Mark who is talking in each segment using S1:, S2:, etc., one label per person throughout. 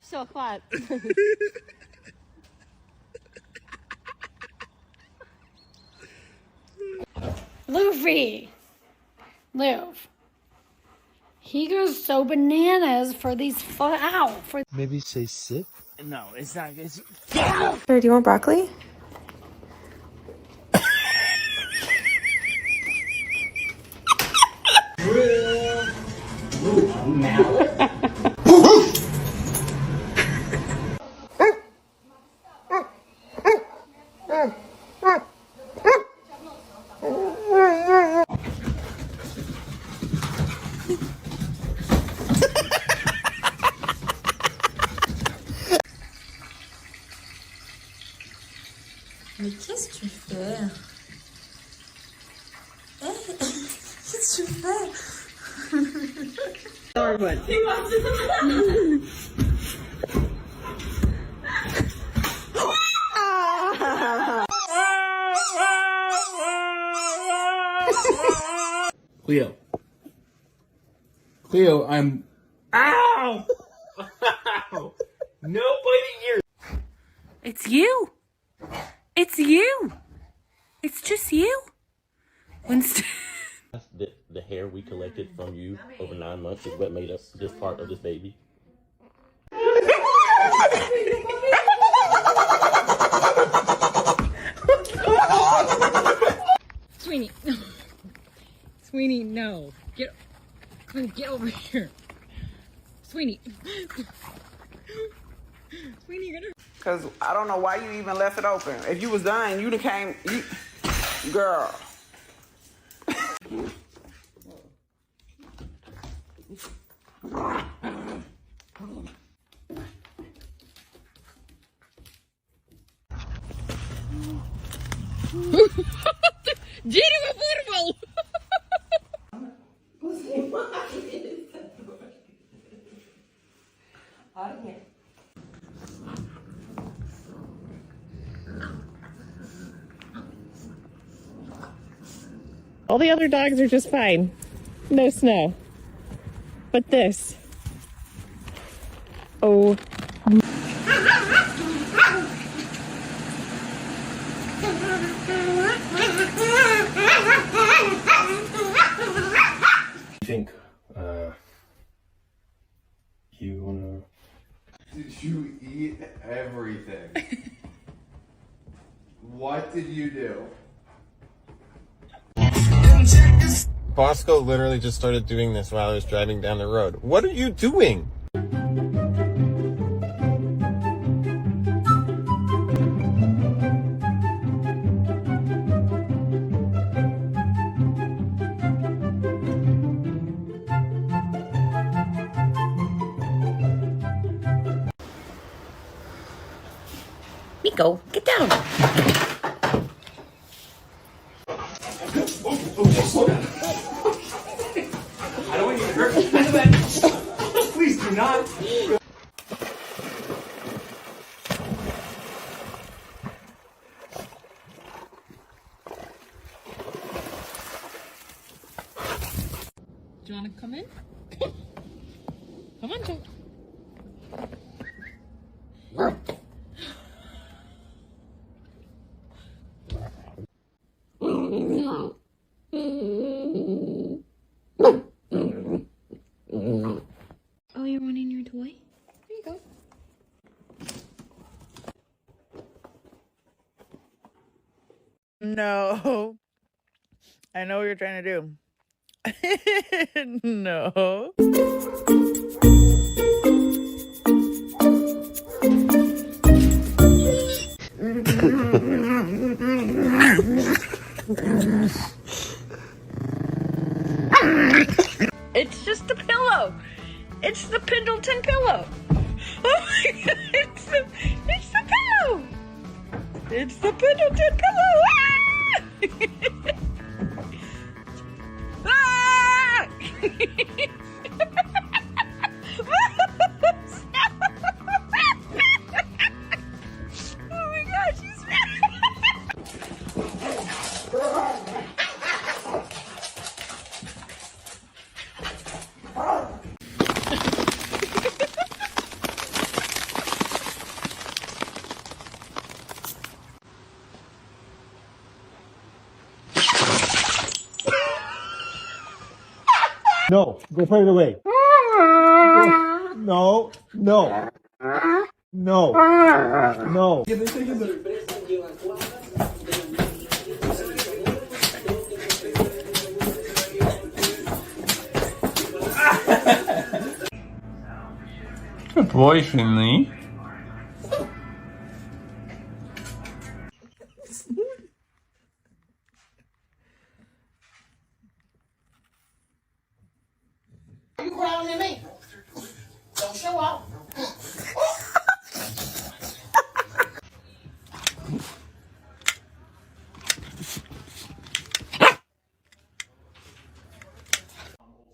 S1: Все, хватит.
S2: Luffy. Luff. He goes so bananas for these
S3: Maybe say sit?
S4: No, it's not. It's...
S5: Do you want broccoli?
S6: Mais qu'est-ce que tu fais? Qu'est-ce que tu fais?
S4: Cleo. Cleo, I'm... Ow! Ow! No biting here!
S7: It's you! It's you! It's just you! Winston.
S8: The hair we collected from you over 9 months is what made us this part of this baby.
S7: Sweeney. Sweeney, no. Get over here. Sweeney. Sweeney, you're gonna...
S9: Cause I don't know why you even left it open. If you was done, you'd have came, girl.
S7: Дерево вырвал! All the other dogs are just fine. No snow. But this. Oh.
S8: I think, you wanna...
S3: Did you eat everything? What did you do?
S10: Bosco literally just started doing this while I was driving down the road. What are you doing?
S7: Miko, get down!
S4: I don't want you to hurt me. Please do not.
S7: Do you want to come in? Come on, Joe. Oh, you're wanting your toy? There you go.
S9: No. I know what you're trying to do. No.
S7: It's just a pillow. It's the Pendleton pillow. Oh my god, it's the pillow. It's the Pendleton pillow. Ah! Ah! Oh my gosh, he's
S3: No, go put it away. No, no. No. No.
S10: Good boy, Finley.
S1: You growling at me? Don't show off.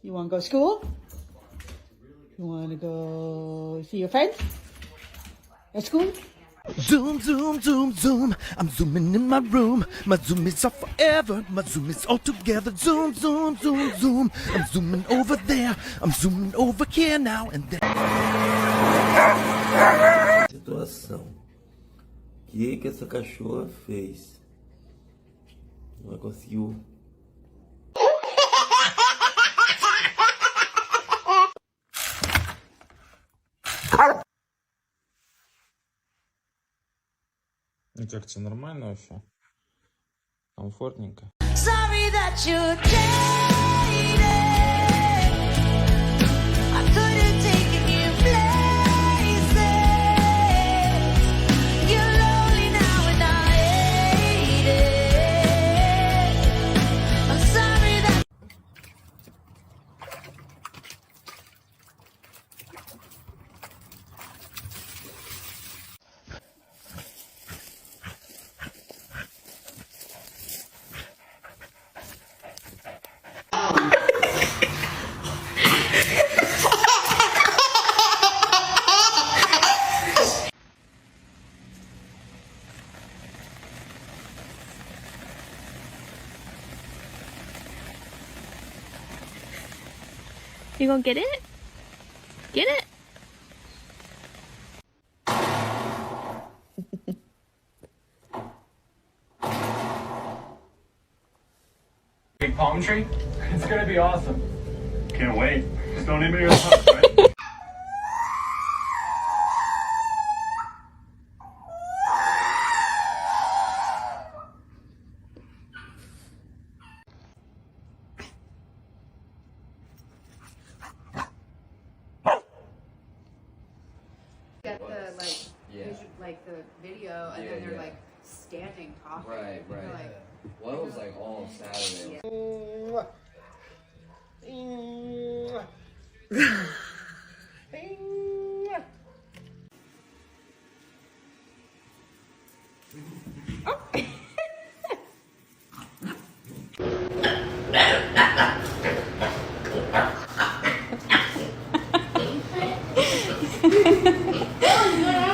S11: You want to go to school? You want to go see your friends at school?
S12: Zoom, zoom, zoom, zoom. I'm zooming in my room. My zoom is off forever. My zoom is all together. Zoom, zoom, zoom, zoom. I'm zooming over there. I'm zooming over here now and then.
S8: Situação. O que essa cachorra fez? Ela conseguiu.
S10: Ну как тебе нормально вообще? Комфортненько.
S6: Sorry that you're dating. I could have taken you places. You're lonely now and I hate it. I'm sorry that.
S7: You gonna get it? Get it?
S4: Big palm tree? It's gonna be awesome. Can't wait. Just don't hit me with a punch, right?
S13: Get the like the video, and then they're like standing talking.
S14: Right.
S13: Like,
S14: Well, it was like all Saturday.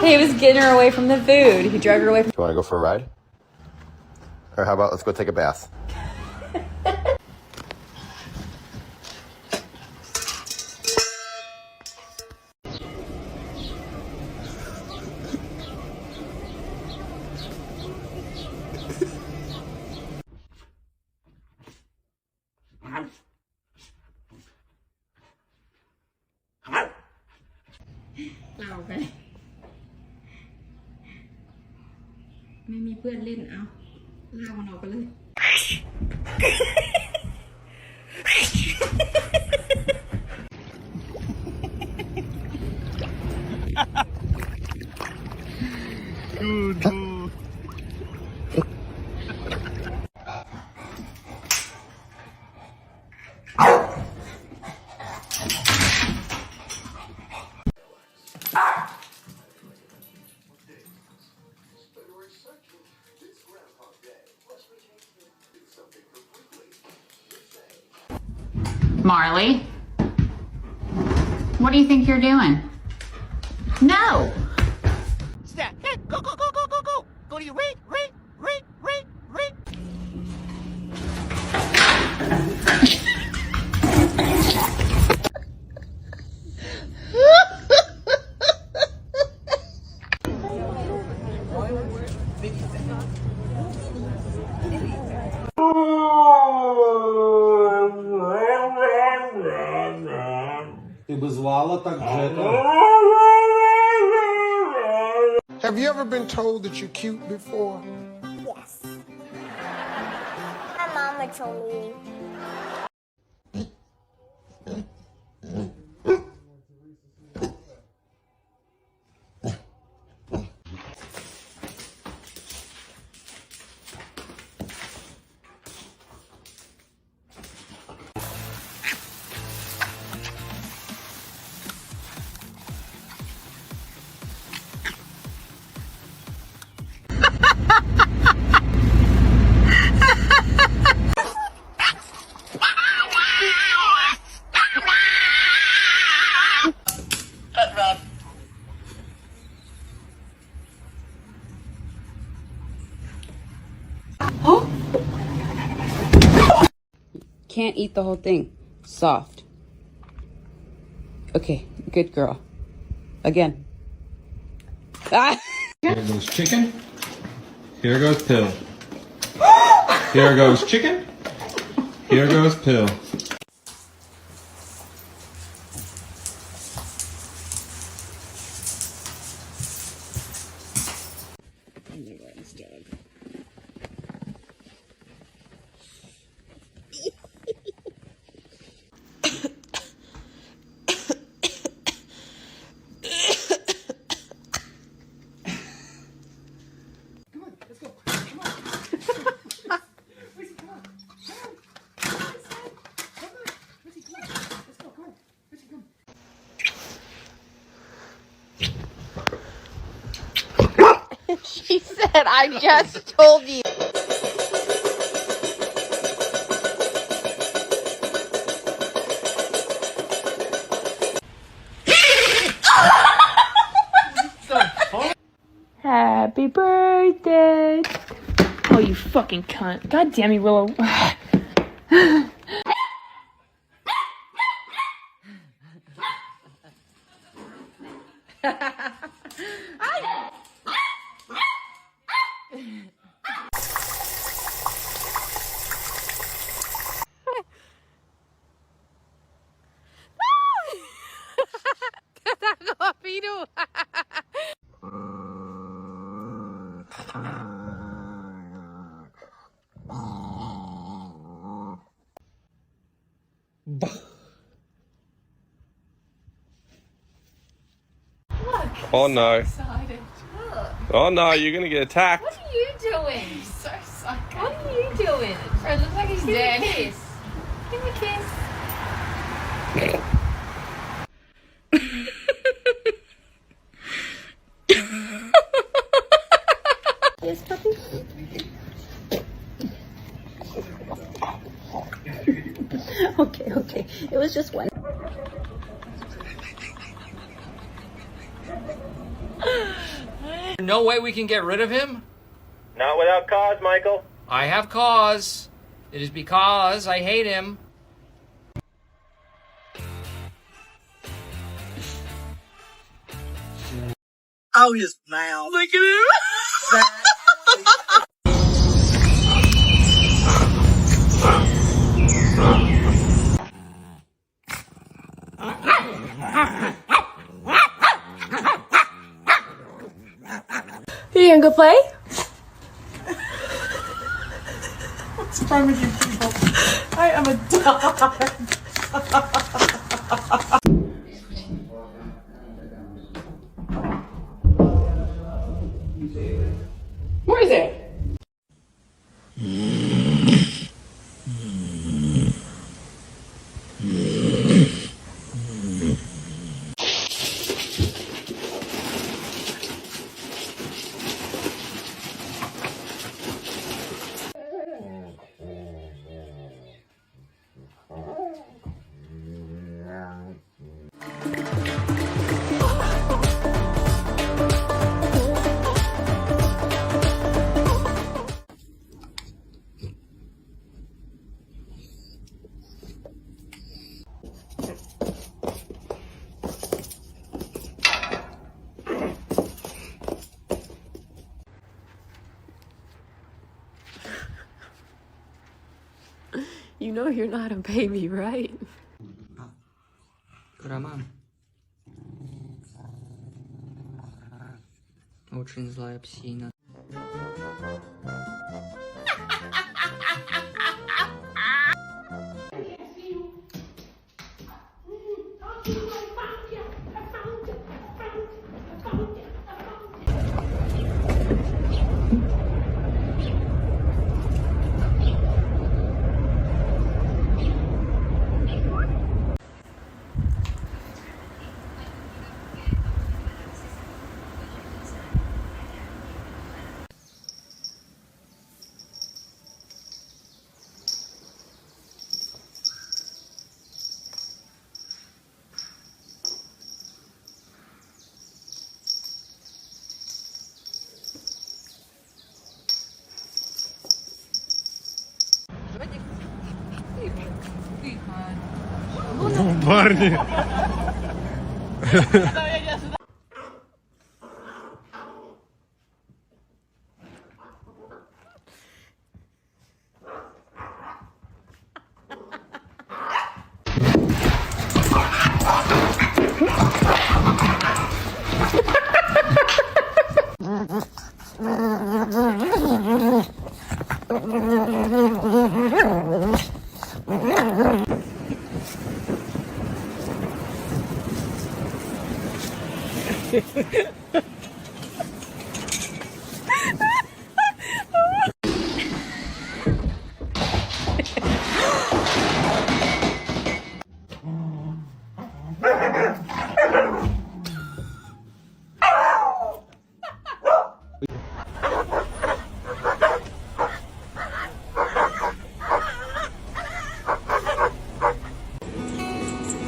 S5: He was getting her away from the food. He drug her away from.
S10: You want to go for a ride? Or how about let's go take a bath?
S13: ไปไม่มีเพื่อนเล่นเอาลากมันออกไปเลย
S15: Marley, what do you think you're doing? No!
S12: Stop. Hey, go, go, go, go, go, go. Go to your ring.
S16: Have you ever been told that you're cute before?
S17: Yes. My mama told me.
S5: Can't eat the whole thing. Soft. Okay, good girl. Again. Ah!
S10: Here goes chicken. Here goes pill. Here goes chicken. Here goes pill.
S7: She said, I just told you.
S18: Happy birthday. Oh, you fucking cunt. God damn you, Willow.
S10: Oh no. Oh no, you're gonna get attacked.
S19: What are you doing? You're so psycho. What are you doing? Fred looks like he's dead. Give me a kiss. Give me a kiss.
S17: Yes, puppy. Okay. It was just one.
S20: No way we can get rid of him?
S8: Not without cause, Michael.
S20: I have cause. It is because I hate him.
S21: Oh, his mouth. Look at him.
S18: You gonna go play?
S11: What's wrong with you people? I am a dog.
S18: Where is it? You know you're not a baby, right?
S20: Good, mom.
S2: Очень злая псина.
S3: Парни.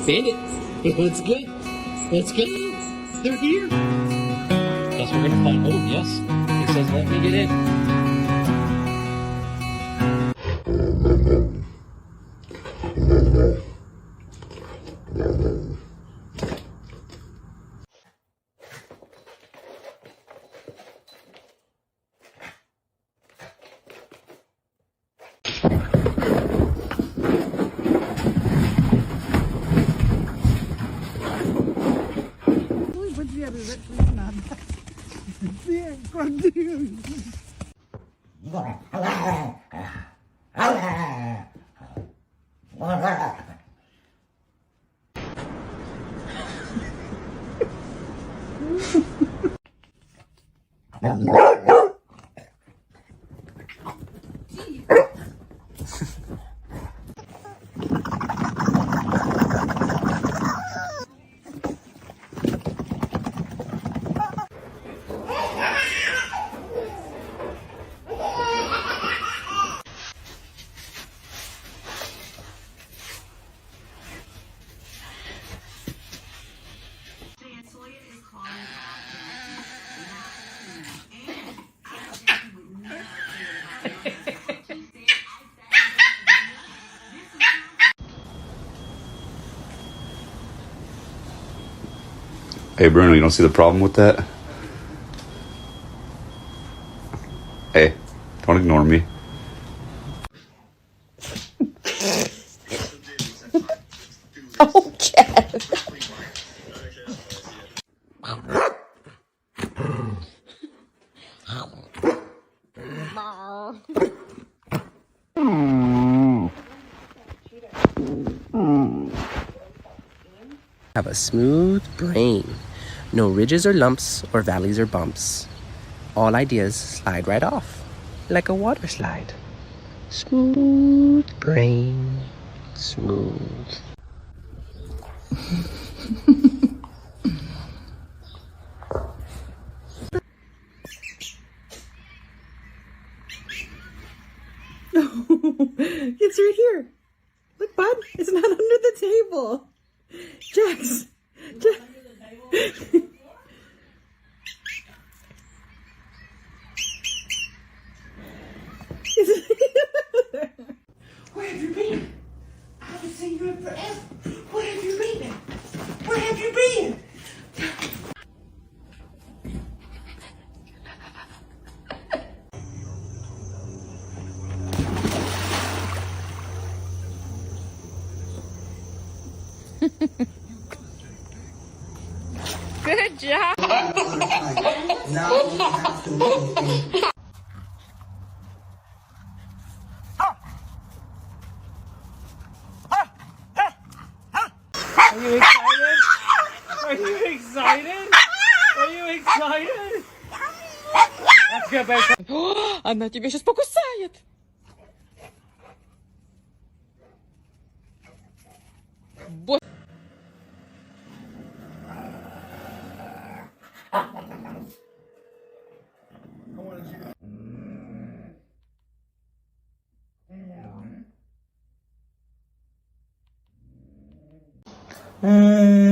S20: Bandit, let's go. Let's go. They're here. Guess we're gonna find. Oh yes, it says let me get in.
S22: Hey Bruno, you don't see the problem with that? Hey, don't ignore me.
S5: Oh, Jeff.
S23: Have a smooth brain. No ridges or lumps or valleys or bumps. All ideas slide right off like a water slide. Smooth brain, smooth.
S11: It's right here. Look, bud. It's not under the table. Jax.
S1: Where have you been? I haven't seen you in forever. Where have you been? Where have you been?
S7: Good job.
S1: Now
S3: Are you excited? Are you excited? Are you excited? Let's go back.
S7: Она тебя сейчас покусает.
S11: Mm.